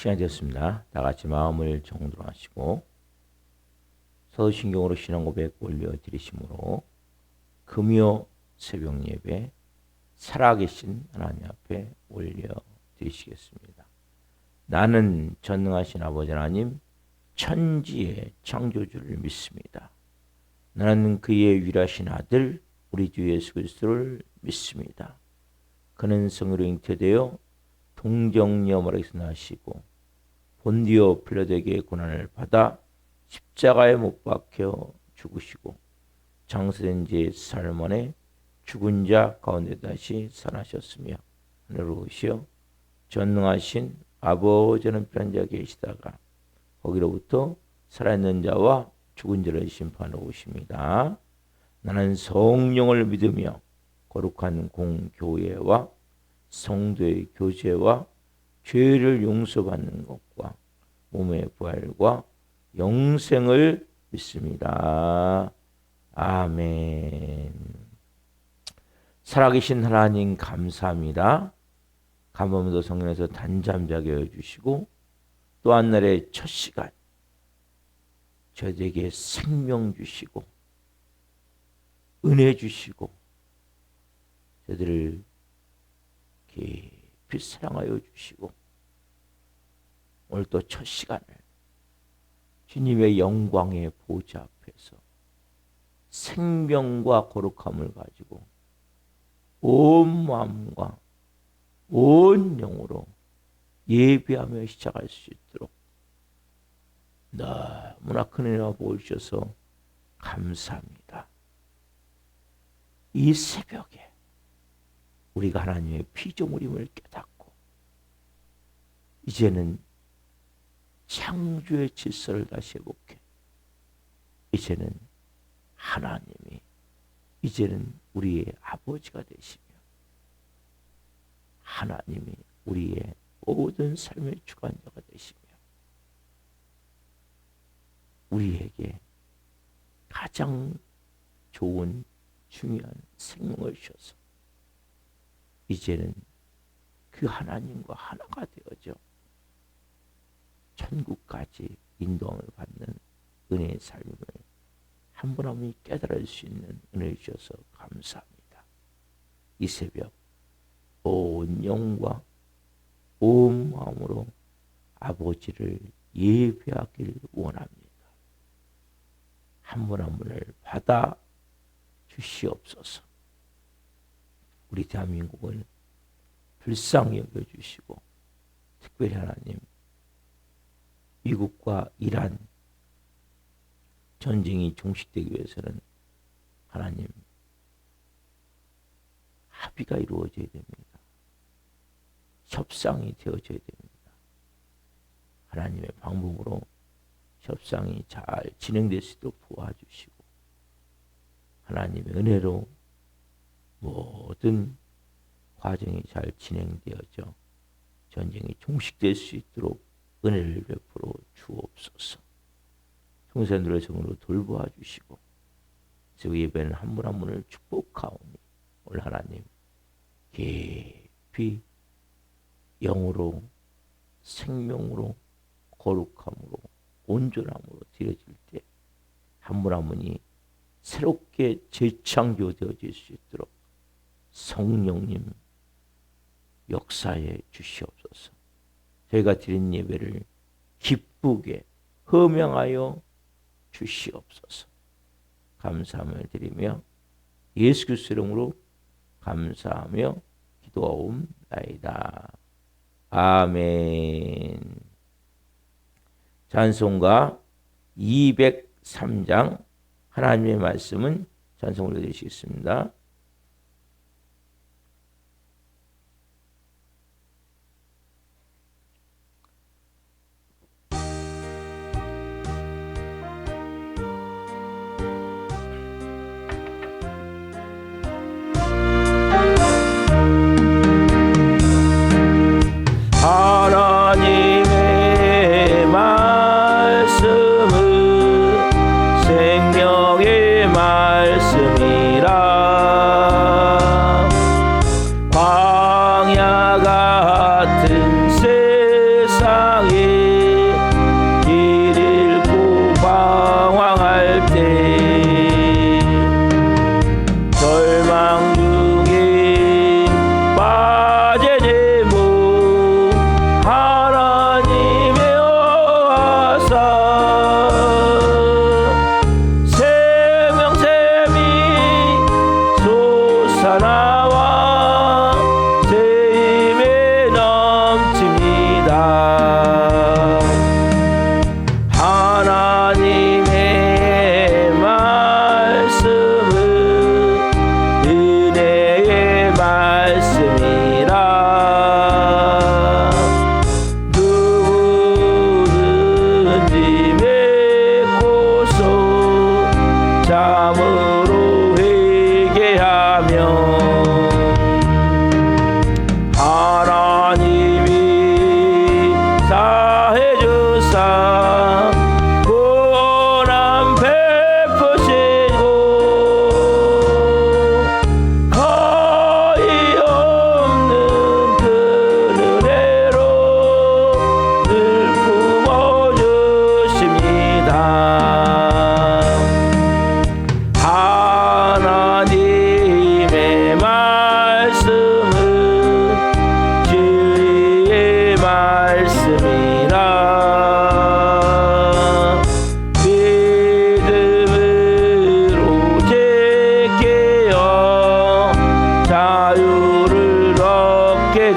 시간이 되었습니다. 다 같이 마음을 정도로 하시고 서신경으로 신앙 고백 올려드리심으로 금요 새벽 예배 살아계신 하나님 앞에 올려드리시겠습니다. 나는 전능하신 아버지 하나님 천지의 창조주를 믿습니다. 나는 그의 유일하신 아들 우리 주 예수 그리스도를 믿습니다. 그는 성으로 잉태되어 동정녀 마리아에서 나시고 본디오 빌라도에게 고난을 받아 십자가에 못 박혀 죽으시고 장사된 지 사흘 만에 죽은 자 가운데 다시 살아나셨으며 하늘로 오시어 전능하신 아버지는 편한 자 계시다가 거기로부터 살아있는 자와 죽은 자를 심판하러 오십니다. 나는 성령을 믿으며 거룩한 공교회와 성도의 교제와 죄를 용서받는 것과 몸의 부활과 영생을 믿습니다. 아멘. 살아계신 하나님 감사합니다. 감사합니다. 성령에서 단잠자게 해주시고 또 한 날의 첫 시간 저에게 생명 주시고 은혜 주시고 저들을 깊이 사랑하여 주시고 오늘 또 첫 시간을 주님의 영광의 보좌 앞에서 생명과 거룩함을 가지고 온 마음과 온 영으로 예배하며 시작할 수 있도록 너무나 큰 은혜와 복을 주셔서 감사합니다. 이 새벽에 우리가 하나님의 피조물임을 깨닫고 이제는 창조의 질서를 다시 회복해 이제는 하나님이 이제는 우리의 아버지가 되시며 하나님이 우리의 모든 삶의 주관자가 되시며 우리에게 가장 좋은 중요한 생명을 주셔서 이제는 그 하나님과 하나가 되어져 천국까지 인도함을 받는 은혜의 삶을 한 분 한 분이 깨달을 수 있는 은혜를 주셔서 감사합니다. 이 새벽 온 영과 온 마음으로 아버지를 예배하길 원합니다. 한 분 한 분을 받아 주시옵소서. 우리 대한민국을 불쌍히 여겨주시고 특별히 하나님 미국과 이란 전쟁이 종식되기 위해서는 하나님 합의가 이루어져야 됩니다. 협상이 되어져야 됩니다. 하나님의 방법으로 협상이 잘 진행될 수 있도록 도와주시고 하나님의 은혜로 모든 과정이 잘 진행되어져 전쟁이 종식될 수 있도록 은혜를 베풀어 주옵소서. 성도들의 성으로 돌보아 주시고 그래서 예배는 한 분 한 분을 축복하오니 오늘 하나님 깊이 영으로 생명으로 거룩함으로 온전함으로 드려질 때 한 분 한 분이 새롭게 재창조되어질 수 있도록 성령님 역사해 주시옵소서. 저희가 드린 예배를 기쁘게 허명하여 주시옵소서. 감사함을 드리며 예수 그리스도 이름으로 감사하며 기도하옵나이다. 아멘. 찬송가 203장 하나님의 말씀은 찬송 올려드리시겠습니다. 하나님의 말씀은 생명의 말씀이라 광야 같은 세상에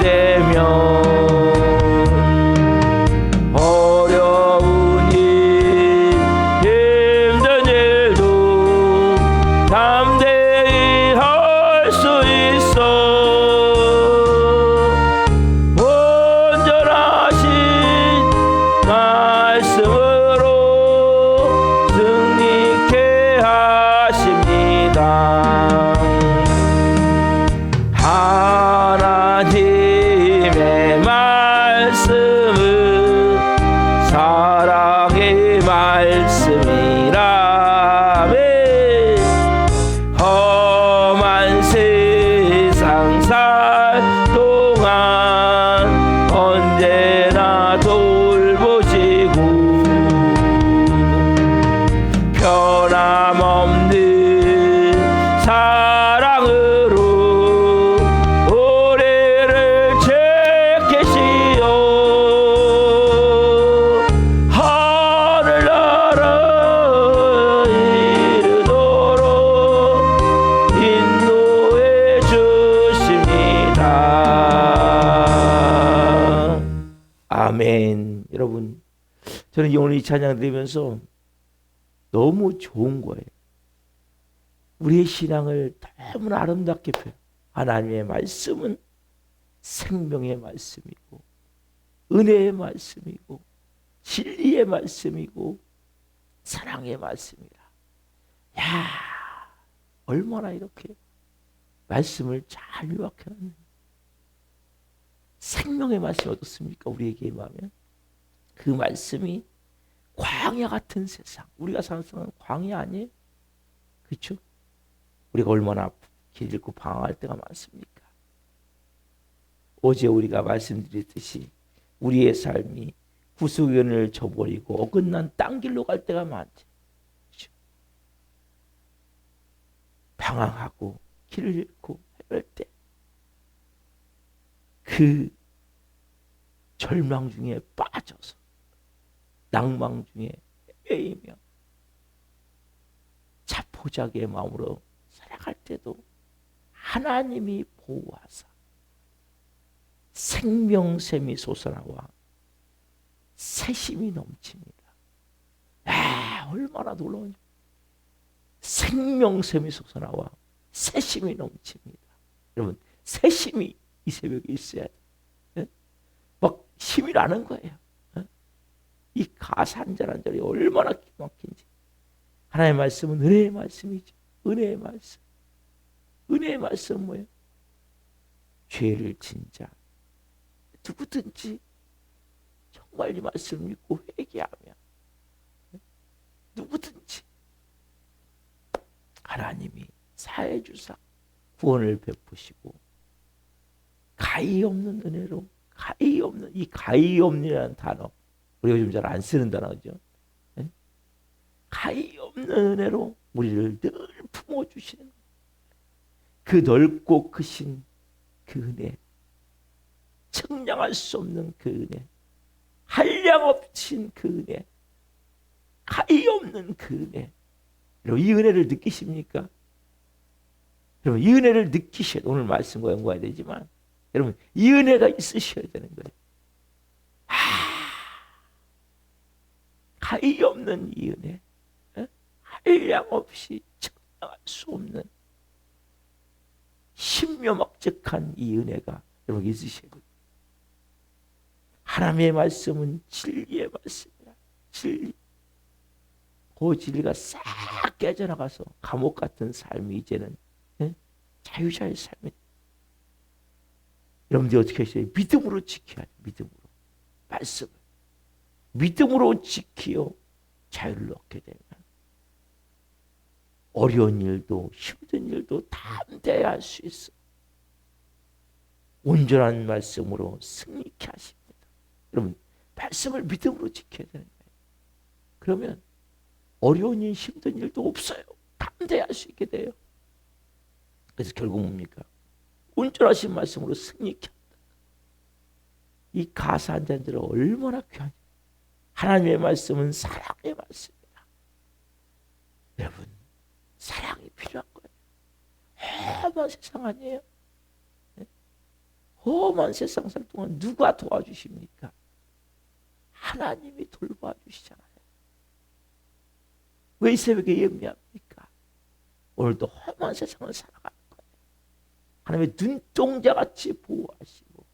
되면 어려운 일 힘든 일도 담대히 할 수 있어. 온전하신 말씀으로 승리케 하십니다. 하나님의 말씀은 사랑의 말씀이라며 험한 세상 살 동안 언제나 돌보시고 변함없는 사랑으로 우리를 지키시오. 하늘나라 이르도록 인도해 주십니다. 아멘. 여러분, 저는 오늘 이 찬양 들으면서 너무 좋은 거예요. 우리의 신앙을 너무나 아름답게 표현. 하나님의 말씀은 생명의 말씀이고 은혜의 말씀이고 진리의 말씀이고 사랑의 말씀이라. 야, 얼마나 이렇게 말씀을 잘 요약해놨네. 생명의 말씀이 어떻습니까? 우리에게 임하면 그 말씀이 광야 같은 세상, 우리가 상상하는 광야 아니에요? 그렇죠? 우리가 얼마나 길 잃고 방황할 때가 많습니까? 어제 우리가 말씀드렸듯이 우리의 삶이 구속연을 저버리고 어긋난 딴 길로 갈 때가 많지. 그렇죠? 방황하고 길을 잃고 헤맬 때 그 절망 중에 빠져서 낭망 중에 헤매이며 자포자기의 마음으로 살아갈 때도 하나님이 보호하사 생명샘이 솟아나와 새심이 넘칩니다. 아, 얼마나 놀라운지. 생명샘이 솟아나와 새심이 넘칩니다. 여러분, 새심이 이 새벽에 있어야 돼. 네? 막 힘이 나는 거예요. 이 가사 한 절 한 절이 얼마나 기막힌지. 하나님의 말씀은 은혜의 말씀이죠. 은혜의 말씀. 은혜의 말씀은 뭐예요? 죄를 진 자 누구든지 정말 이 말씀을 믿고 회개하면 누구든지 하나님이 사해 주사 구원을 베푸시고 가히 없는 은혜로, 가히 없는, 이 가히 없는이라는 단어 우리가 요즘 잘 안 쓰는 단어죠. 네? 가히 없는 은혜로 우리를 늘 품어주시는 그 넓고 크신 그 은혜, 측량할 수 없는 그 은혜, 한량 없인 그 은혜, 가히 없는 그 은혜. 여러분, 이 은혜를 느끼십니까? 여러분, 이 은혜를 느끼셔야, 오늘 말씀과 연구해야 되지만 여러분, 이 은혜가 있으셔야 되는 거예요. 가히 없는 이 은혜, 한량 없이 측량할 수 없는 신묘막측한 이 은혜가 여러분 있으셔야 돼요. 하나님의 말씀은 진리의 말씀이야. 진리. 그 진리가 싹 깨져나가서 감옥 같은 삶이 이제는 자유자의 삶이. 여러분들이 어떻게 하셔요? 믿음으로 지켜야 돼요. 믿음으로. 말씀을. 믿음으로 지키어 자유를 얻게 되면 어려운 일도 힘든 일도 담대히 할 수 있어. 온전한 말씀으로 승리케 하십니다. 여러분, 말씀을 믿음으로 지켜야 되는 거예요. 그러면 어려운 일, 힘든 일도 없어요. 담대히 할 수 있게 돼요. 그래서 결국 뭡니까? 온전하신 말씀으로 승리케 한다. 이 가사 한 잔들은 얼마나 귀한지. 하나님의 말씀은 사랑의 말씀이다. 여러분, 사랑이 필요한 거예요. 험한 세상 아니에요? 험한 세상 살 동안 누가 도와주십니까? 하나님이 돌봐 주시잖아요. 왜 이 새벽에 예미합니까? 오늘도 험한 세상을 살아가는 거예요. 하나님의 눈동자같이 보호하시고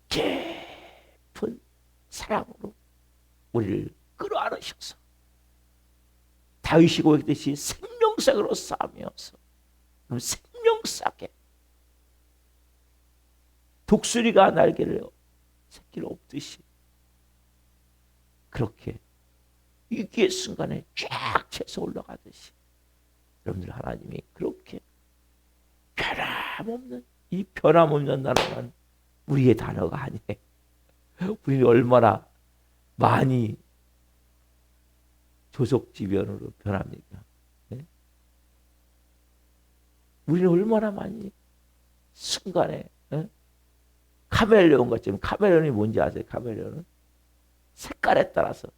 깊은 사랑으로 우리를 끌어안으셔서 다윗이 고백했듯이 생명싹으로 싸매어서 생명싸게 독수리가 날개를 새끼를 엎듯이 그렇게 위기의 순간에 쫙 채서 올라가듯이 여러분들 하나님이 그렇게 변함없는 이 변함없는 단어는 우리의 단어가 아니에요. 우리는 얼마나 많이 조속지변으로 변합니까? 네? 우리는 얼마나 많이 순간에 카멜레온 같지만 카멜레온이 뭔지 아세요? 카멜레온은 색깔에 따라서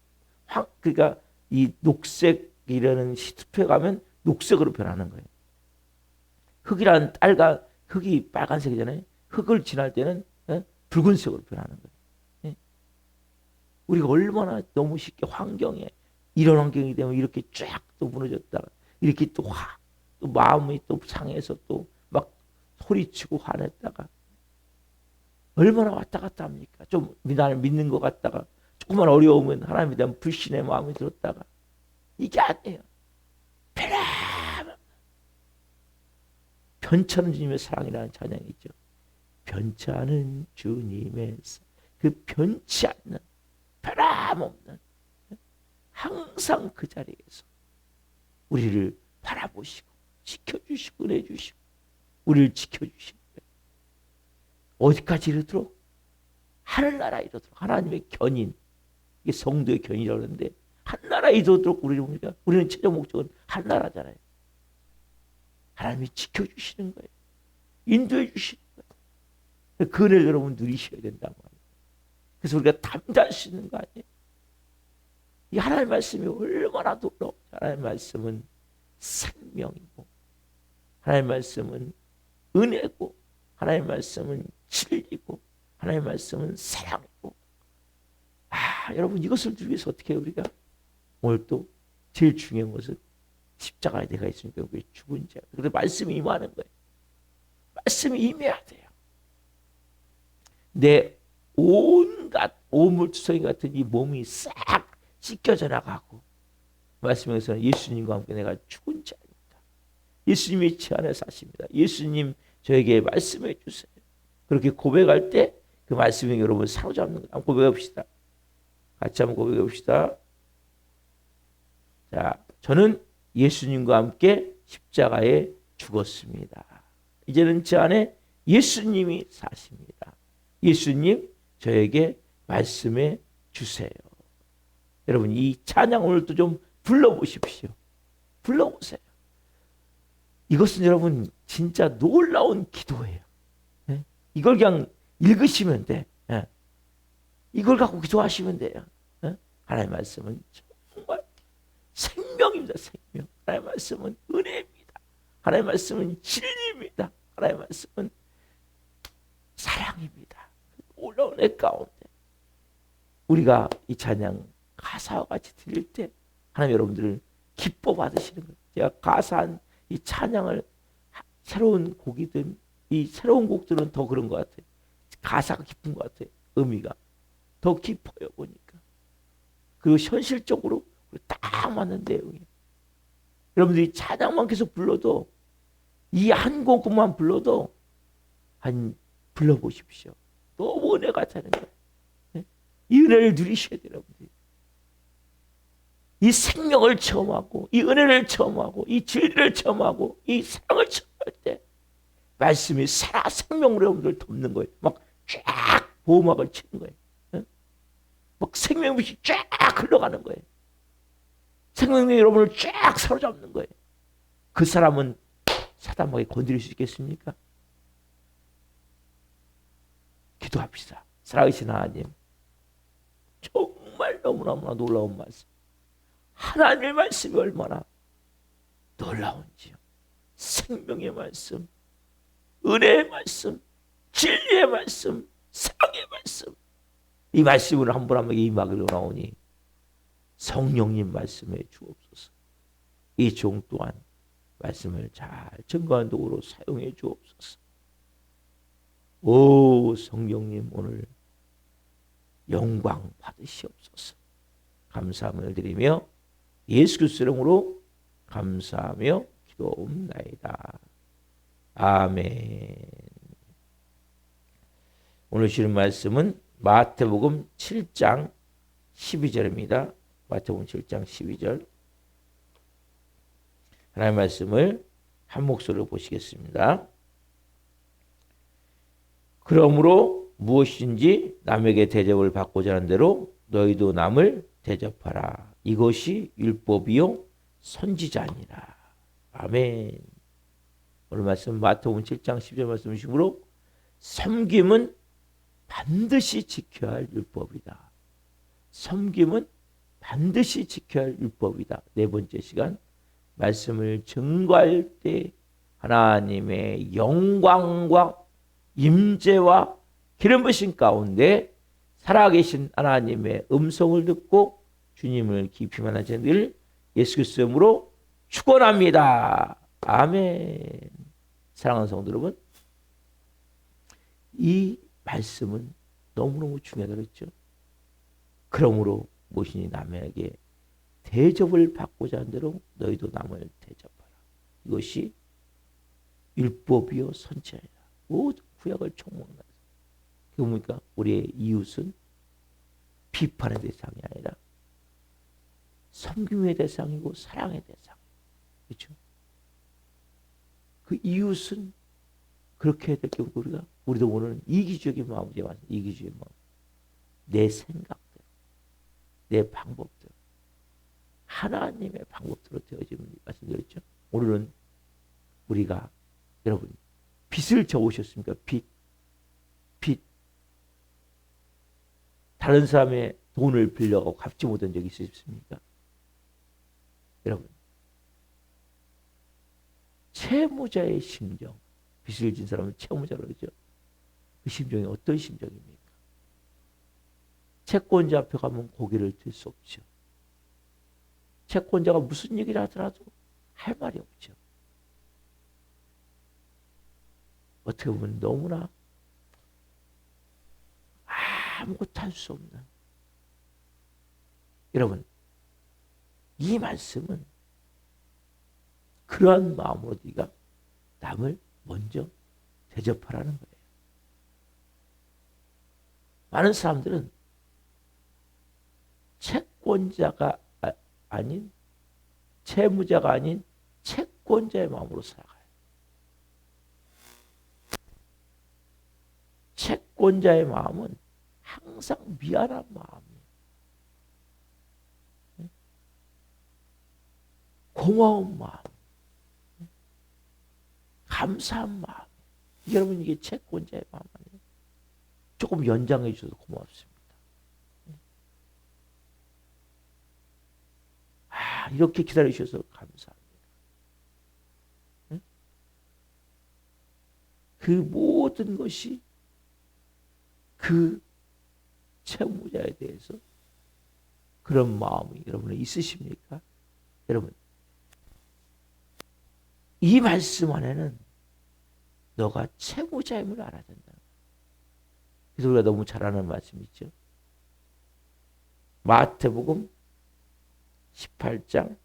그러니까 이 녹색이라는 숲에 가면 녹색으로 변하는 거예요. 흙이라는 딸과 흙이 빨간색이잖아요. 흙을 지날 때는 붉은색으로 변하는 거예요. 우리가 얼마나 너무 쉽게 환경에 이런 환경이 되면 이렇게 쫙 또 무너졌다가 이렇게 또 마음이 또 상해서 또 막 소리치고 화냈다가 얼마나 왔다 갔다 합니까? 좀 나를 믿는 것 같다가 조금만 어려우면 하나님에 대한 불신의 마음이 들었다가 이게 아니에요. 변찮은 주님의 사랑이라는 찬양이 있죠. 변찮은 주님의 그 변치 않는 변함없는 항상 그 자리에서 우리를 바라보시고 지켜주시고 은혜 주시고 우리를 지켜주시는 거예요. 어디까지 이르도록? 하늘나라 이르도록 하나님의 견인 이게 성도의 견인이라고 하는데 한나라 이르도록 우리는 최종 목적은 한나라잖아요. 하나님이 지켜주시는 거예요. 인도해 주시는 거예요. 그 은혜를 여러분 누리셔야 된단 말이에요. 그래서 우리가 담대할 수 있는 거 아니에요. 이 하나님의 말씀이 얼마나 놀라워. 하나님의 말씀은 생명이고 하나님의 말씀은 은혜고 하나님의 말씀은 진리고 하나님의 말씀은 사랑이고 여러분 이것을 누리기 위해서 어떻게 해요? 우리가 오늘 또 제일 중요한 것은 십자가에 내가 있으니까 그게 죽은 자. 그런데 말씀이 임하는 거예요. 말씀이 임해야 돼요. 내 온갖 오물투성이 같은 이 몸이 싹 씻겨져 나가고 말씀에서는 예수님과 함께 내가 죽은 자입니다. 예수님이 제 안에 사십니다. 예수님 저에게 말씀해 주세요. 그렇게 고백할 때 그 말씀이 여러분 사로잡는 거예요. 한번 고백해 봅시다. 같이 한번 고백해 봅시다. 자, 저는 예수님과 함께 십자가에 죽었습니다. 이제는 제 안에 예수님이 사십니다. 예수님 저에게 말씀해 주세요. 여러분 이 찬양 오늘도 좀 불러보십시오. 불러보세요. 이것은 여러분 진짜 놀라운 기도예요. 네? 이걸 그냥 읽으시면 돼. 네? 이걸 갖고 기도하시면 돼요. 네? 하나님의 말씀은 정말 생명입니다. 생명. 하나님의 말씀은 은혜입니다. 하나님의 말씀은 진리입니다. 하나님의 말씀은 사랑입니다. 올라온 애 가운데 우리가 이 찬양 가사와 같이 들릴 때 하나님 여러분들을 기뻐 받으시는 거예요. 제가 가사한 이 찬양을 새로운 곡이든 이 새로운 곡들은 더 그런 것 같아요. 가사가 깊은 것 같아요. 의미가 더 깊어요 보니까. 그리고 현실적으로 딱 맞는 내용이에요. 여러분들이 찬양만 계속 불러도 이 한 곡만 불러도 한 불러보십시오. 너무 은혜가 되는 거예요. 네? 이 은혜를 누리셔야 돼요. 여러분들이. 이 생명을 체험하고 이 은혜를 체험하고 이 진리를 체험하고 이 사랑을 체험할 때 말씀이 살아 생명으로 여러분들 덮는 거예요. 막 쫙 보호막을 치는 거예요. 네? 막 생명빛이 쫙 흘러가는 거예요. 생명이 여러분을 쫙 사로잡는 거예요. 그 사람은 사단에게 건드릴 수 있겠습니까? 기도합시다. 살아계신 하나님, 정말 너무너무나 놀라운 말씀. 하나님의 말씀이 얼마나 놀라운지요. 생명의 말씀, 은혜의 말씀, 진리의 말씀, 사랑의 말씀, 이 말씀을 한 번 한 번 임하기로 나오니 성령님 말씀해 주옵소서. 이 종 또한 말씀을 잘 증거하는 도구로 사용해 주옵소서. 오 성령님 오늘 영광 받으시옵소서. 감사함을 드리며 예수 그리스도 이름으로 감사하며 기도옵나이다. 아멘. 오늘 주신 말씀은 마태복음 7장 12절입니다. 마태복음 7장 12절. 하나님의 말씀을 한 목소리로 보시겠습니다. 그러므로 무엇인지 남에게 대접을 받고자 하는 대로 너희도 남을 대접하라. 이것이 율법이요 선지자니라. 아멘. 오늘 말씀 마태복음 7장 10절 말씀이시므로 섬김은 반드시 지켜야 할 율법이다. 섬김은 반드시 지켜야 할 율법이다. 네 번째 시간 말씀을 증거할 때 하나님의 영광과 임재와 기름 부으심 가운데 살아계신 하나님의 음성을 듣고 주님을 깊이 만난 자들 예수 그리스도의 이름으로 축원합니다. 아멘. 사랑하는 성도 여러분, 이 말씀은 너무너무 중요하다고 했죠. 그러므로 무엇이니 남에게 대접을 받고자 하는 대로 너희도 남을 대접하라. 이것이 율법이요 선지자이라. 모든 구약을 총목나서. 그게 뭡니까? 우리의 이웃은 비판의 대상이 아니라 섬김의 대상이고 사랑의 대상. 그렇죠? 그 이웃은 그렇게 해야 될 경우 우리도 모르는 이기적인 마음이 와서 이기적인 마음. 내 생각대로, 내 방법대로, 하나님의 방법대로 되어지는 말씀드렸죠. 오늘은 우리가 여러분 빚을 져오셨습니까? 빚. 다른 사람의 돈을 빌려고 갚지 못한 적이 있으십니까? 여러분 채무자의 심정, 빚을 진 사람은 채무자라고 그러죠. 그 심정이 어떤 심정입니까? 채권자 앞에 가면 고개를 들 수 없죠. 채권자가 무슨 얘기를 하더라도 할 말이 없죠. 어떻게 보면 너무나 아무것도 할 수 없는. 여러분 이 말씀은 그러한 마음으로 네가 남을 먼저 대접하라는 거예요. 많은 사람들은 채권자가 아닌 채무자가 아닌 채권자의 마음으로 살아가요. 채권자의 마음은 항상 미안한 마음이에요. 고마운 마음, 감사한 마음. 여러분 이게 채권자의 마음 아니에요? 조금 연장해 주셔서 고맙습니다. 이렇게 기다려 주셔서 감사합니다. 그 모든 것이 그 채무자에 대해서 그런 마음이 여러분은 있으십니까? 여러분 이 말씀 안에는 너가 채무자임을 알아야 된다. 그래서 우리가 너무 잘 아는 말씀 있죠. 마태복음 18장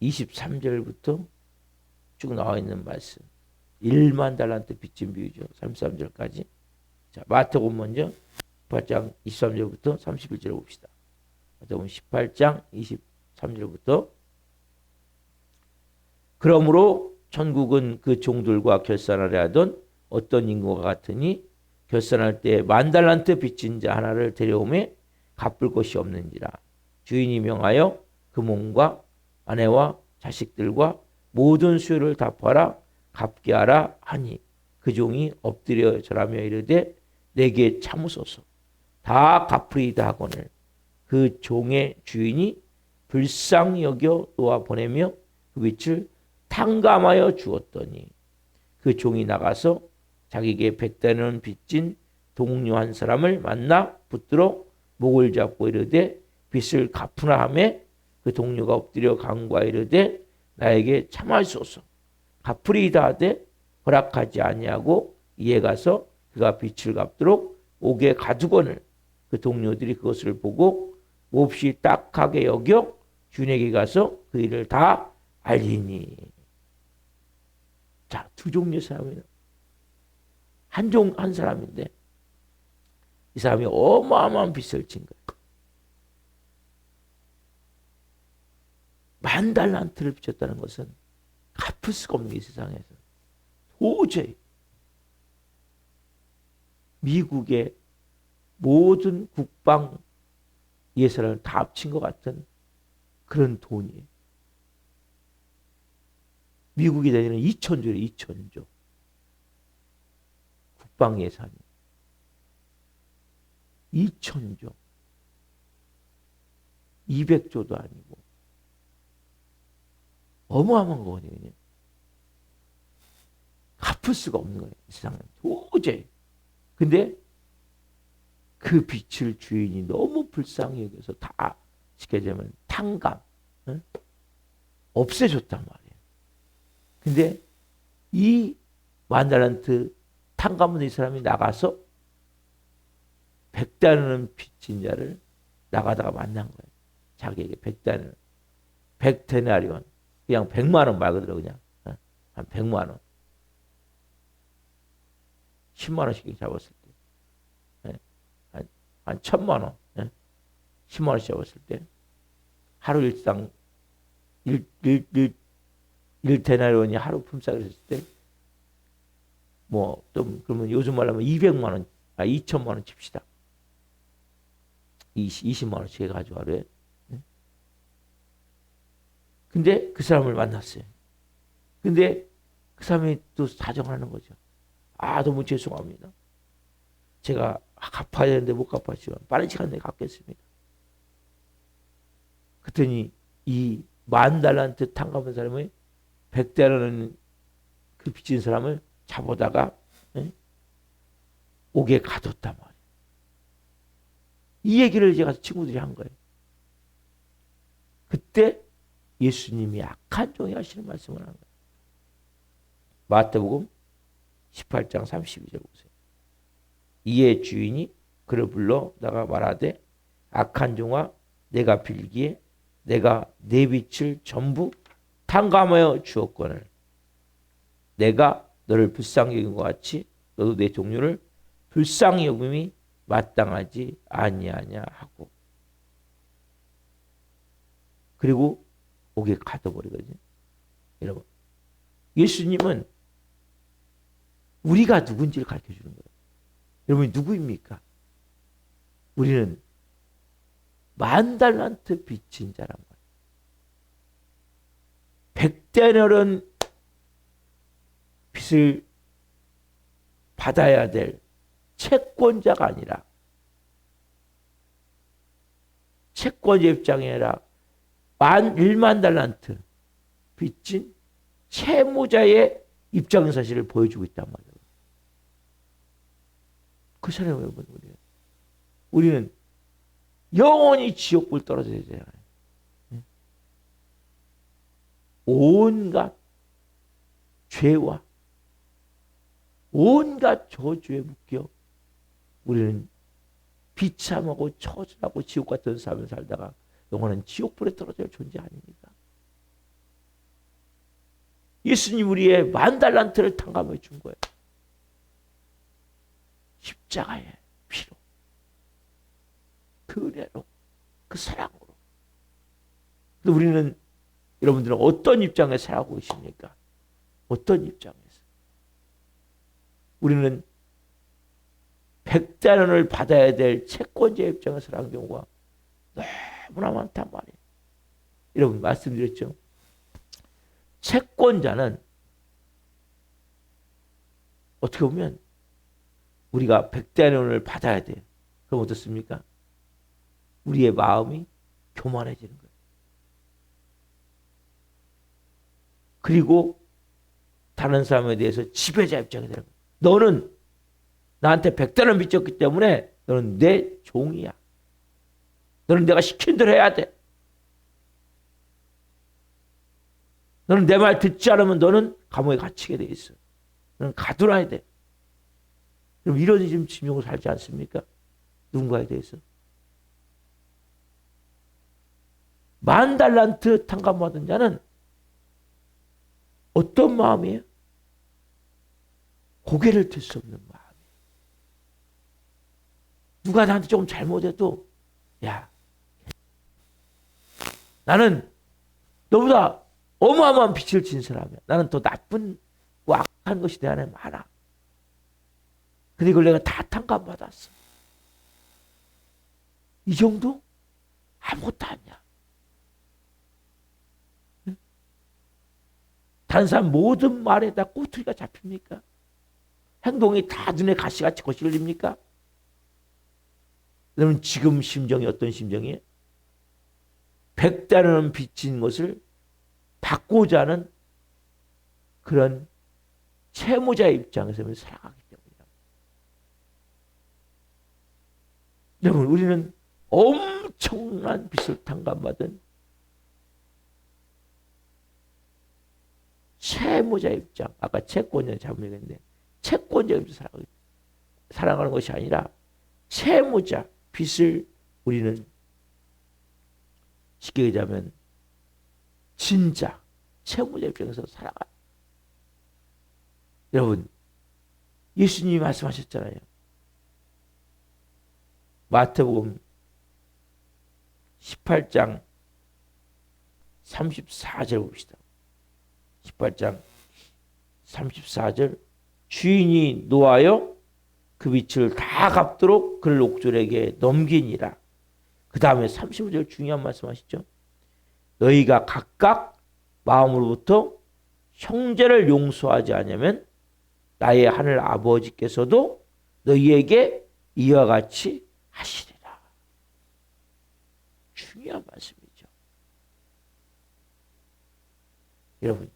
23절부터 쭉 나와 있는 말씀. 1만 달란트 빚진 비유죠. 33절까지. 자, 마태복음 먼저 18장 23절부터 31절 봅시다. 마태복음 18장 23절부터 그러므로 천국은 그 종들과 결산하려 하던 어떤 인구와 같으니 결산할 때 1만 달란트 빚진 자 하나를 데려오매 갚을 것이 없는지라. 주인이 명하여 그 몸과 아내와 자식들과 모든 수요를 다 팔아 갚게 하라 하니 그 종이 엎드려 절하며 이르되 내게 참으소서 다 갚으리이다 하거늘 그 종의 주인이 불쌍히 여겨 놓아 보내며 그 빚을 탕감하여 주었더니 그 종이 나가서 자기에게 100데나리온 빚진 동료 한 사람을 만나 붙들어 목을 잡고 이르되 빚을 갚으라 하매 그 동료가 엎드려 간구하여 이르되 나에게 참하소서 갚으리이다 하되 허락하지 아니하고 이에 가서 그가 빚을 갚도록 옥에 가두거늘 그 동료들이 그것을 보고 몹시 딱하게 여겨 주인에게 가서 그 일을 다 알리니. 자, 두 종류의 사람이에요. 한 사람인데 이 사람이 어마어마한 빚을 진 거예요. 10,000달란트를 빚졌다는 것은 갚을 수가 없는 게 세상에서. 도저히 미국의 모든 국방 예산을 다 합친 것 같은 그런 돈이에요. 미국이 되는 2,000조예요. 2,000조. 국방 예산이. 2,000조. 200조도 아니고. 어마어마한 거거든요. 갚을 수가 없는 거예요. 세상은 도저히. 근데 그 빚을 주인이 너무 불쌍히 여겨서 다 시켜주면 탕감, 응? 없애줬단 말이에요. 근데 이 10,000달란트 탕감은 이 사람이 나가서 100데나리온 빚진 자를 나가다가 만난 거예요. 자기에게 100데나리온. 그냥 100만 원 말 그대로 그냥 한 100만 원. 10만 원씩 잡았을 때. 한 1,000만 원. 10만 원씩 잡았을 때. 하루 일당 1데나리온이 하루 품삯을 했을 때 뭐 좀 그러면 요즘 말로 하면 200만 원, 2,000만 원 칩시다. 20만 원씩 해가지고 하루에. 근데 그 사람을 만났어요. 근데 그 사람이 또 사정을 하는 거죠. 너무 죄송합니다. 제가 갚아야 되는데 못 갚았지만 빠른 시간 내에 갚겠습니다. 그랬더니 이 10,000달란트 탕감한 사람이 100데나리온 그 빚진 사람을 잡아다가 옥에 가뒀단 말이에요. 이 얘기를 제가 친구들이 한 거예요. 그때 예수님이 악한 종이 하시는 말씀을 한 거예요. 마태복음 18장 32절 보세요. 이에 주인이 그를 불러 나가 말하되 악한 종아 내가 빌기에 내가 내 빚을 전부 탕감하여 주었거늘 내가 너를 불쌍히 여긴 것 같이 너도 내 동료를 불쌍히 여김이 마땅하지 아니하냐 하고 그리고 옥에 가둬버리거든요. 여러분 예수님은 우리가 누군지를 가르쳐주는 거예요. 여러분이 누구입니까? 우리는 10,000달란트 빚진 자란 말이에요. 100데나리온 빚을 받아야 될 채권자가 아니라 채권자 입장이 아니라 10,000달란트 빚진 채무자의 입장 사실을 보여주고 있단 말이에요. 그렇잖아요, 여러분. 우리는 영원히 지옥불 떨어져야 되잖아요. 온갖 죄와 온갖 저주에 묶여 우리는 비참하고 처절하고 지옥 같은 삶을 살다가 영원한 지옥불에 떨어질 존재 아닙니까? 예수님 우리의 10,000달란트를 탕감해 준 거예요. 십자가의 피로, 그 은혜로, 그 사랑으로. 근데 우리는 여러분들은 어떤 입장에 살아가고 계십니까? 어떤 입장에서? 우리는 100데나리온을 받아야 될 채권자 입장에서 살아가는 경우가 너무나 많단 말이에요. 여러분 말씀드렸죠? 채권자는 어떻게 보면 우리가 100데나리온을 받아야 돼요. 그럼 어떻습니까? 우리의 마음이 교만해지는 거예요. 그리고 다른 사람에 대해서 지배자 입장이 되는 거야. 너는 나한테 100대를 빚졌기 때문에 너는 내 종이야. 너는 내가 시킨 대로 해야 돼. 너는 내 말 듣지 않으면 너는 감옥에 갇히게 돼 있어. 너는 가둬놔야 돼. 그럼 이런 지금 진용을 살지 않습니까? 누군가에 대해서. 10,000달란트 탕감받은 자는 어떤 마음이에요? 고개를 들 수 없는 마음이에요. 누가 나한테 조금 잘못해도 야, 나는 너보다 어마어마한 빚을 진 사람이야. 나는 더 나쁜 악한 것이 내 안에 많아. 근데 이걸 내가 다 탕감받았어. 이 정도? 아무것도 아니야. 다른 사람 모든 말에다 꼬투리가 잡힙니까? 행동이 다 눈에 가시같이 거슬립니까? 여러분 지금 심정이 어떤 심정이에요? 100달러는 빚진 것을 받고자 하는 그런 채무자의 입장에서 살아가기 때문이다. 여러분 우리는 엄청난 빚을 탕감받은 채무자 입장, 아까 채권자 잘못했는데 채권자 입장에서 살아가는 것이 아니라 채무자, 빚을 우리는 쉽게 얘기하면 진짜 채무자 입장에서 살아가. 여러분 예수님이 말씀하셨잖아요. 마태복음 18장 34절 봅시다. 18장 34절 주인이 노하여 그 빚을 다 갚도록 그를 옥졸에게 넘기니라. 그 다음에 35절 중요한 말씀하시죠. 너희가 각각 마음으로부터 형제를 용서하지 않으면 나의 하늘 아버지께서도 너희에게 이와 같이 하시리라. 중요한 말씀이죠. 여러분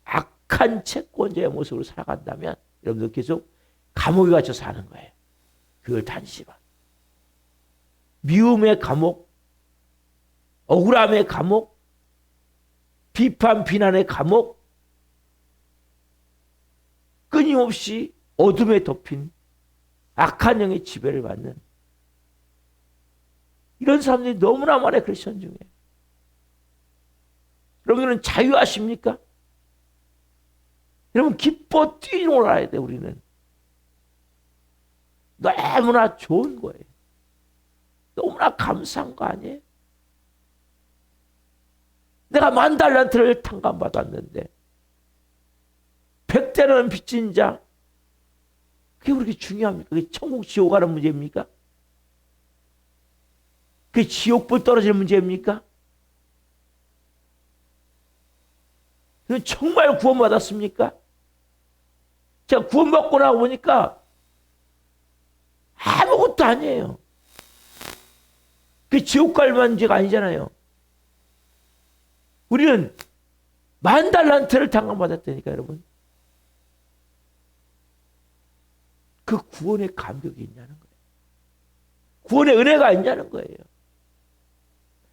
악한 채권자의 모습으로 살아간다면 여러분들 계속 감옥에 갇혀 사는 거예요. 그걸 단시간. 미움의 감옥, 억울함의 감옥, 비판, 비난의 감옥, 끊임없이 어둠에 덮인 악한 영의 지배를 받는 이런 사람들이 너무나 많아요. 크리스천 중에. 여러분은 자유하십니까? 여러분 기뻐 뛰놀아야 돼. 우리는 너무나 좋은 거예요. 너무나 감사한 거 아니에요? 내가 10,000달란트를 탕감받았는데 100대는 빚진 자, 그게 그렇게 중요합니까? 그게 천국 지옥 가는 문제입니까? 그게 지옥불 떨어지는 문제입니까? 그건 정말 구원받았습니까? 제가 구원받고 나와 보니까 아무것도 아니에요. 그게 지옥 갈 문제가 아니잖아요. 우리는 10,000달란트를 탕감받았다니까 여러분. 그 구원의 감격이 있냐는 거예요. 구원의 은혜가 있냐는 거예요.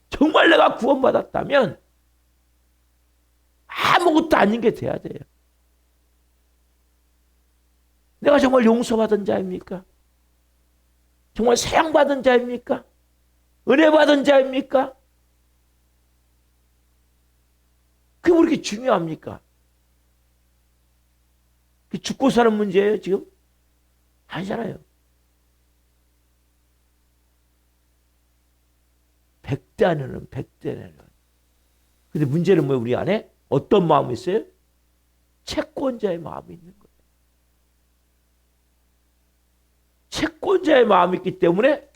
정말 내가 구원받았다면 아무것도 아닌 게 돼야 돼요. 내가 정말 용서받은 자입니까? 정말 사랑받은 자입니까? 은혜받은 자입니까? 그게 왜 이렇게 중요합니까? 죽고 사는 문제예요 지금? 아니잖아요. 100대 안에는 100대는. 근데 문제는 뭐예요? 우리 안에 어떤 마음이 있어요? 채권자의 마음이 있는 거예요. 채권자의 마음이 있기 때문에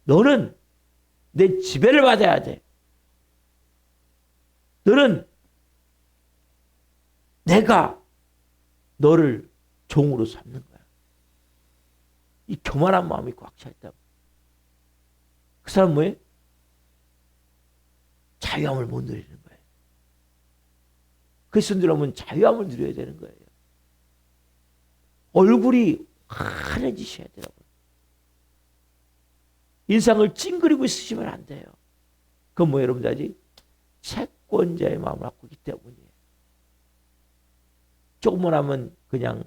너는 내 지배를 받아야 돼. 너는 내가 너를 종으로 삼는 거야. 이 교만한 마음이 꽉 차 있다고. 그 사람은 뭐예요? 자유함을 못 누리는 거예요. 그리스도인들은 자유함을 누려야 되는 거예요. 얼굴이 환해지셔야 돼요. 인상을 찡그리고 있으시면 안 돼요. 그건 뭐 여러분들 아직 채권자의 마음을 갖고 있기 때문이에요. 조금만 하면 그냥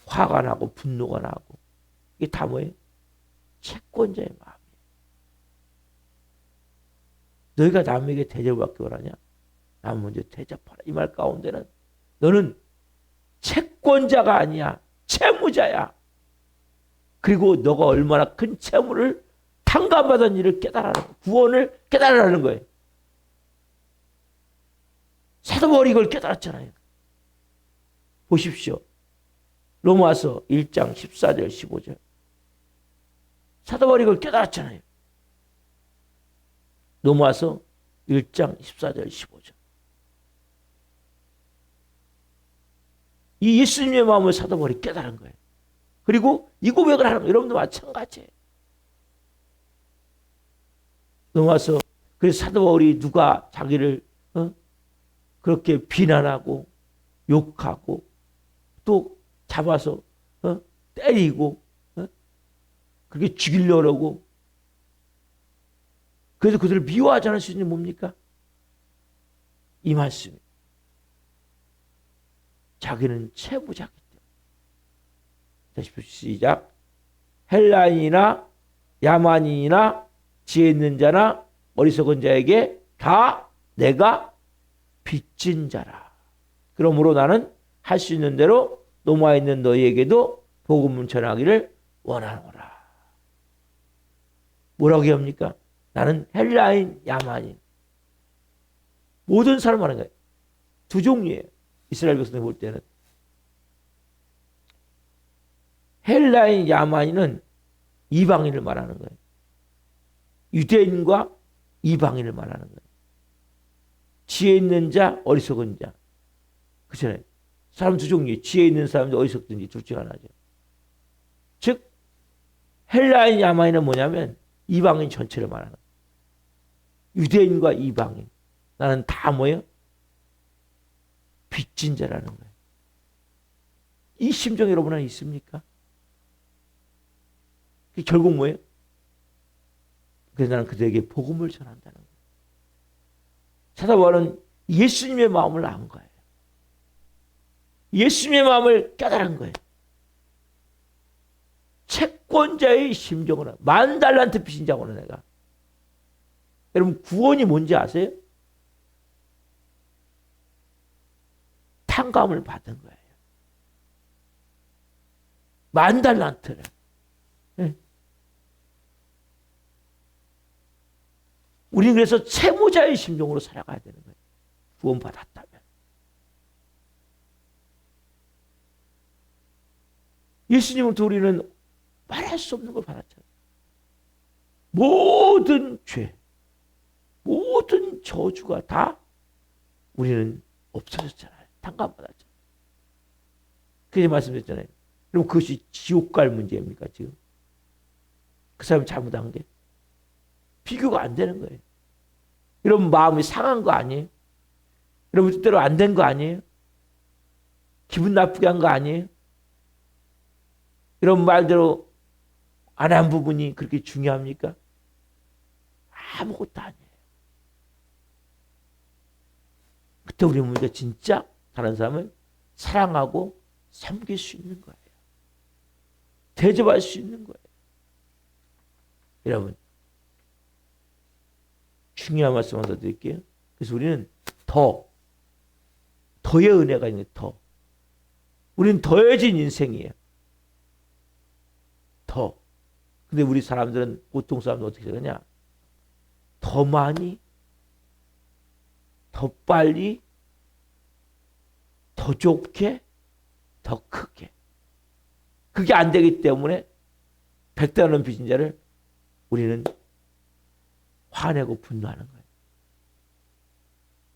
화가 나고 분노가 나고 이게 다 뭐예요? 채권자의 마음이에요. 너희가 남에게 대접을 받기 원하냐? 남 먼저 대접하라. 이 말 가운데는 너는 채권자가 아니야. 채무자야. 그리고 너가 얼마나 큰 채무를 탕감받은 일을 깨달아라는 거예요. 구원을 깨달아라는 거예요. 사도 바울이 이걸 깨달았잖아요. 보십시오. 로마서 1장 14절 15절. 사도 바울이 이걸 깨달았잖아요. 로마서 1장 14절 15절. 이 예수님의 마음을 사도 바울이 깨달은 거예요. 그리고 이 고백을 하는 거예요. 여러분도 마찬가지예요. 로마서 그래서 사도 바울이 누가 자기를 그렇게 비난하고 욕하고 또 잡아서 때리고 그렇게 죽이려고 그래서 그들을 미워하지 않을 수 있는 뭡니까? 이 말씀이 자기는 채무자기 때문에. 다시 시작. 헬라인이나 야만인이나 지혜 있는 자나 어리석은 자에게 다 내가 빚진 자라. 그러므로 나는 할 수 있는 대로 로마에 있는 너희에게도 복음을 전하기를 원하노라. 뭐라고 합니까? 나는 헬라인, 야만인. 모든 사람 하는 거예요. 두 종류예요. 이스라엘 백성들 볼 때는. 헬라인, 야만인은 이방인을 말하는 거예요. 유대인과 이방인을 말하는 거예요. 지혜 있는 자, 어리석은 자. 그렇잖아요. 사람 두 종류. 지혜 있는 사람도 어리석든지 둘 중 하나죠. 즉 헬라인, 야만인은 뭐냐면 이방인 전체를 말하는 거예요. 유대인과 이방인. 나는 다 뭐예요? 빚진 자라는 거예요. 이 심정 여러분은 있습니까? 결국 뭐예요? 그래서 나는 그들에게 복음을 전한다는 거예요. 사도 바울은 예수님의 마음을 안 거예요. 예수님의 마음을 깨달은 거예요. 채권자의 심정으로 10,000달란트 빚진 자고는 내가. 여러분 구원이 뭔지 아세요? 탕감을 받은 거예요. 10,000달란트를. 네. 우리는 그래서 채무자의 심정으로 살아가야 되는 거예요. 구원받았다면. 예수님으로부터 우리는 말할 수 없는 걸 받았잖아요. 모든 죄, 모든 저주가 다 우리는 없어졌잖아요. 탕감받았잖아요. 그래서 말씀드렸잖아요. 그럼 그것이 지옥 갈 문제입니까 지금? 그 사람이 잘못한 게? 비교가 안 되는 거예요. 여러분 마음이 상한 거 아니에요? 여러분 뜻대로 안 된 거 아니에요? 기분 나쁘게 한 거 아니에요? 이런 말대로 안 한 부분이 그렇게 중요합니까? 아무것도 아니에요. 그때 우리 우리가 진짜 다른 사람을 사랑하고 섬길 수 있는 거예요. 대접할 수 있는 거예요. 여러분 중요한 말씀 하나 드릴게요. 그래서 우리는 더의 은혜가 있는 더. 우리는 더해진 인생이에요. 더. 근데 우리 사람들은 보통 사람들은 어떻게 되느냐? 더 많이, 더 빨리, 더 좋게, 더 크게. 그게 안 되기 때문에 100대는 빚진 자를 우리는 화내고 분노하는 거예요.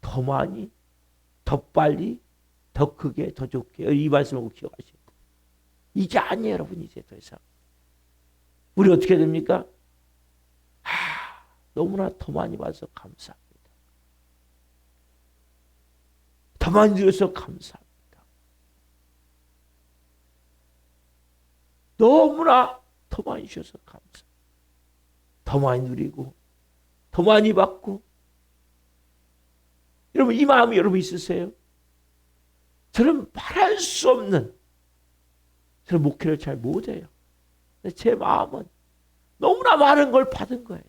더 많이, 더 빨리, 더 크게, 더 좋게. 이 말씀을 꼭 기억하시고. 이게 아니에요, 여러분. 이제 더 이상. 우리 어떻게 됩니까? 너무나 더 많이 봐서 감사합니다. 더 많이 주셔서 감사합니다. 너무나 더 많이 주셔서 감사합니다. 더 많이 누리고 더 많이 받고. 여러분 이 마음이 여러분 있으세요? 저는 말할 수 없는, 저는 목회를 잘 못해요. 제 마음은 너무나 많은 걸 받은 거예요.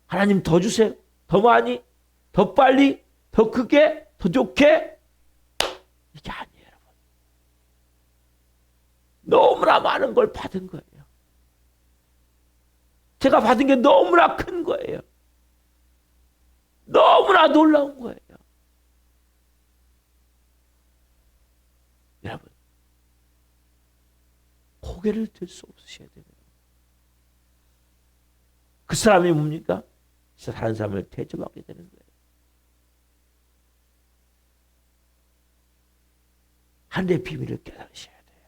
하나님 더 주세요. 더 많이, 더 빨리, 더 크게, 더 좋게. 이게 아니에요, 여러분. 너무나 많은 걸 받은 거예요. 제가 받은 게 너무나 큰 거예요. 너무나 놀라운 거예요. 여러분, 고개를 들 수 없으셔야 돼요. 그 사람이 뭡니까? 다른 사람을 대접하게 되는 거예요. 하늘의 비밀을 깨달으셔야 돼요.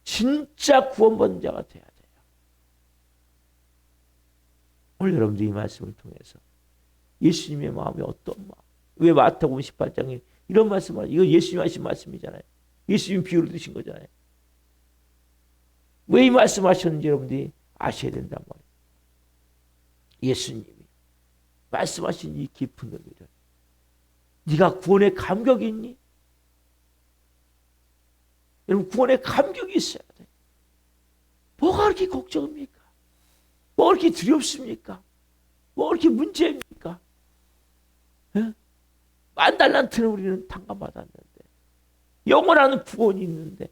진짜 구원받은 자가 돼야 돼요. 오늘 여러분들 이 말씀을 통해서 예수님의 마음이 어떤 마음, 왜 마태복음 18장에 이런 말씀을 하죠? 이거 예수님 하신 말씀이잖아요. 예수님 비유를 드신 거잖아요. 왜 이 말씀하셨는지 여러분들이 아셔야 된단 말이에요. 예수님이 말씀하신 이 깊은 의미를, 네가 구원의 감격이 있니? 여러분 구원의 감격이 있어야 돼. 뭐가 그렇게 걱정입니까? 뭐가 그렇게 두렵습니까? 뭐가 그렇게 문제입니까? 예? 10,000달란트는 우리는 탕감받았는데, 영원한 구원이 있는데,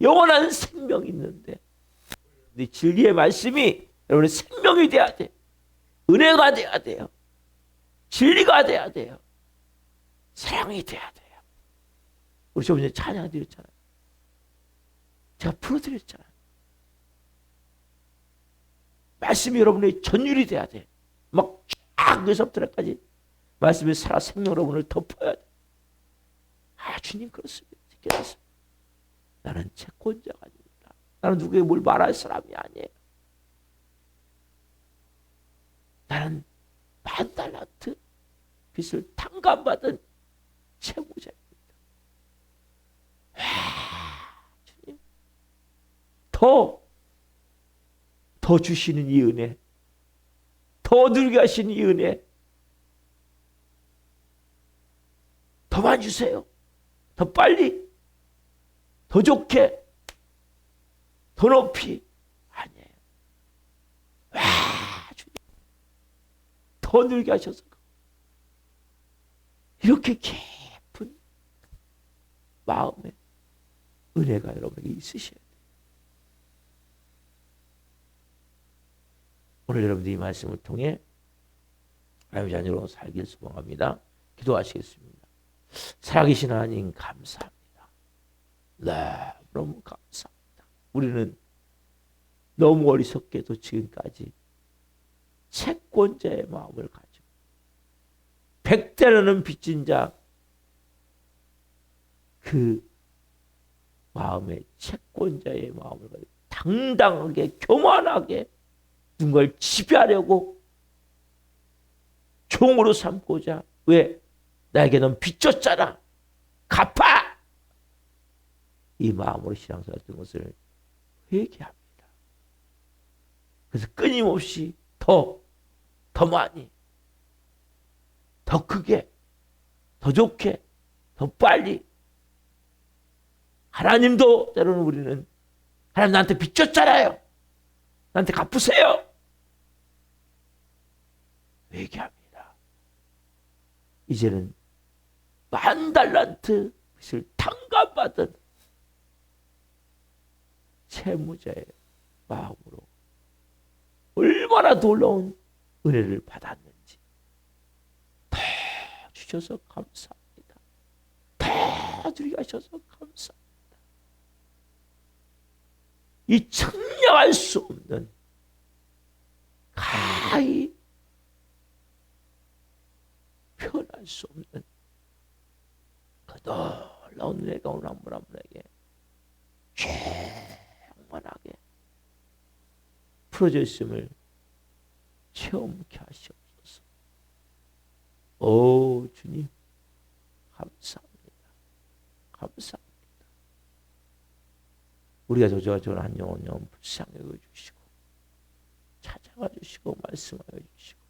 영원한 생명이 있는데, 진리의 말씀이 여러분의 생명이 돼야 돼. 은혜가 돼야 돼요. 진리가 돼야 돼요. 사랑이 돼야 돼요. 우리 저번에 찬양 드렸잖아요. 제가 풀어드렸잖아요. 말씀이 여러분의 전율이 돼야 돼. 막 쫙 뇌섭들까지 말씀이 살아 생명 여러분을 덮어야 돼. 아, 주님 그렇습니다. 깨닫습니다. 나는 채권자가 아닙니다. 나는 누구에게 뭘 말할 사람이 아니에요. 나는 10,000달란트 빚을 탕감받은 채무자입니다. 주님, 더 주시는 이 은혜, 더 누리게 하시는 이 은혜, 더 많이 주세요. 더 빨리, 더 좋게, 더 높이. 아니에요. 와, 주님, 더 누리게 하셔서 이렇게 깊은 마음에 은혜가 여러분에게 있으셔야 돼요. 오늘 여러분들 이 말씀을 통해 하나님의 자녀로 살길 소망합니다. 기도하시겠습니다. 살아계신 하나님 감사합니다. 네, 너무 감사합니다. 우리는 너무 어리석게도 지금까지 채권자의 마음을 가지고 100대라는 빚진 자, 그 마음에 채권자의 마음을 가지고 당당하게 교만하게 누군가를 지배하려고 종으로 삼고자, 왜? 나에게 넌 빚졌잖아. 갚아! 이 마음으로 신앙생활했던 것을 회개합니다. 그래서 끊임없이 더 많이, 더 크게, 더 좋게, 더 빨리. 하나님도 때로는 우리는 하나님 나한테 빚졌잖아요. 나한테 갚으세요. 회개합니다. 이제는 10,000달란트 빚을 탕감받은 채무자의 마음으로 얼마나 놀라운 은혜를 받았는지 더 주셔서 감사합니다. 더 주게 하셔서 감사합니다. 이 청량할 수 없는 가히 표현할 수 없는 그 놀라운 은혜가 오늘 한 분 한 분에게 충만하게 풀어져 있음을 체험케 하시옵소서. 오 주님 감사합니다. 감사합니다. 우리가 저주한 한 영혼 불쌍히 여겨주시고 찾아가 주시고 말씀하여 주시고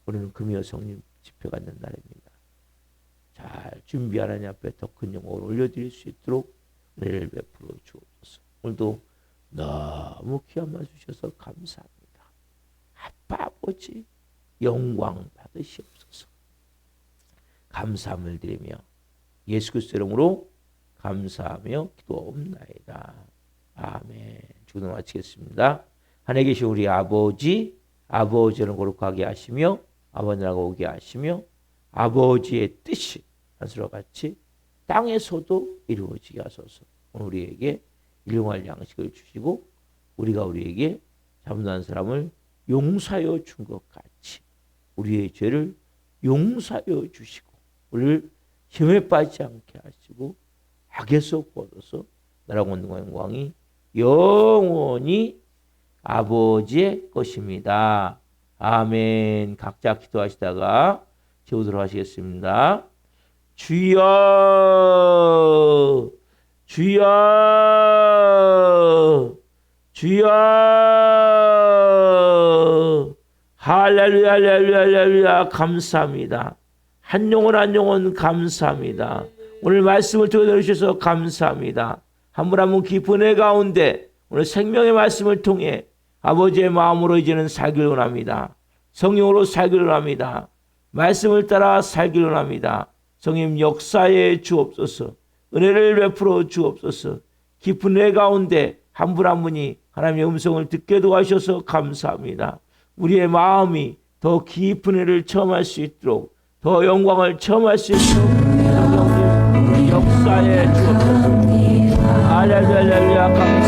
오늘은 금요 성령 집회가 있는 날입니다. 잘 준비한 하나님 앞에 더 큰 영광을 올려드릴 수 있도록 은혜를 베풀어 주옵소서. 오늘도 너무 귀한 말 주셔서 감사합니다. 아빠 아버지 영광 받으시옵소서. 감사함을 드리며 예수 그리스도 이름으로 감사하며 기도옵나이다. 아멘. 주기도 마치겠습니다. 하늘에 계신 우리 아버지는 거룩하게 하시며 아버지라고 오게 하시며 아버지의 뜻이 하늘과 같이 땅에서도 이루어지게 하소서. 우리에게 일용할 양식을 주시고 우리가 우리에게 잘못한 사람을 용서하여 준 것 같이 우리의 죄를 용서하여 주시고 우리를 힘에 빠지지 않게 하시고 악에서 구원하소서. 나라와 영광이 영원히 아버지의 것입니다. 아멘. 각자 기도하시다가 기도하도록 하시겠습니다. 주여 주여 주여 할렐루야 할렐루야 할렐루야. 감사합니다. 한 영혼 감사합니다. 오늘 말씀을 들어주셔서 감사합니다. 한 분 한 분 깊은 애 가운데 오늘 생명의 말씀을 통해 아버지의 마음으로 이제는 살기를 원합니다. 성령으로 살기를 원합니다. 말씀을 따라 살기를 원합니다. 성령 역사에 주옵소서. 은혜를 베풀어 주옵소서. 깊은 애 가운데 한 분 한 분이 하나님의 음성을 듣게 도와주셔서 감사합니다. 우리의 마음이 더 깊은 은혜를 체험할 수 있도록 더 영광을 체험할 수 있도록 성령님 역사에 주옵소서. 할렐루야.